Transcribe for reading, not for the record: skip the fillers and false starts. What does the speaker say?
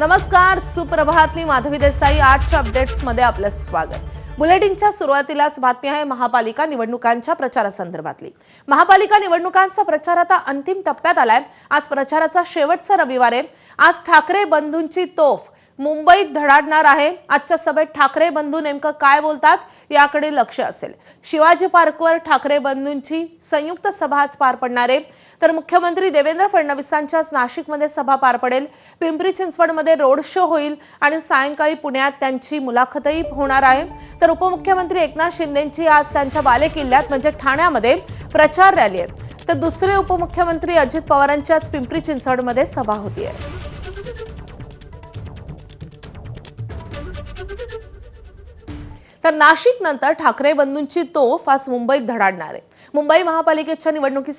नमस्कार, सुप्रभात. मी माधवी देसाई. आजच्या अपडेट्स मध्ये आपलं स्वागत. बुलेटिनच्या सुरुवातीलाच बातमी आहे महापालिका निवडणुकांच्या प्रचारासंदर्भातली. महापालिका निवडणुकांचा प्रचार आता अंतिम टप्प्यात आलाय. आज प्रचाराचा शेवटचा रविवार आहे. आज ठाकरे बंधूंची तोफ मुंबईत धडाडणार आहे. आजच्या सभेत ठाकरे बंधू नेमकं काय बोलतात याकडे लक्ष असेल. शिवाजी पार्कवर ठाकरे बंधूंची संयुक्त सभा आज पार पडणार आहे. तर मुख्यमंत्री देवेंद्र फडणवीसांच्या नाशिकमध्ये सभा पार पडेल. पिंपरी चिंचवडमध्ये रोड शो होईल आणि सायंकाळी पुण्यात त्यांची मुलाखतही होणार आहे. तर उपमुख्यमंत्री एकनाथ शिंदेंची आज त्यांच्या बालेकिल्ल्यात म्हणजे ठाण्यामध्ये प्रचार रॅली आहे. तर दुसरे उपमुख्यमंत्री अजित पवारांची आज पिंपरी चिंचवडमध्ये सभा होतीये. तर नाशिक नंतर ठाकरे बंधूंची तोफ आज मुंबईत धडाडणार आहे. मुंबई महापालिकेच्या निवडणुकीसाठी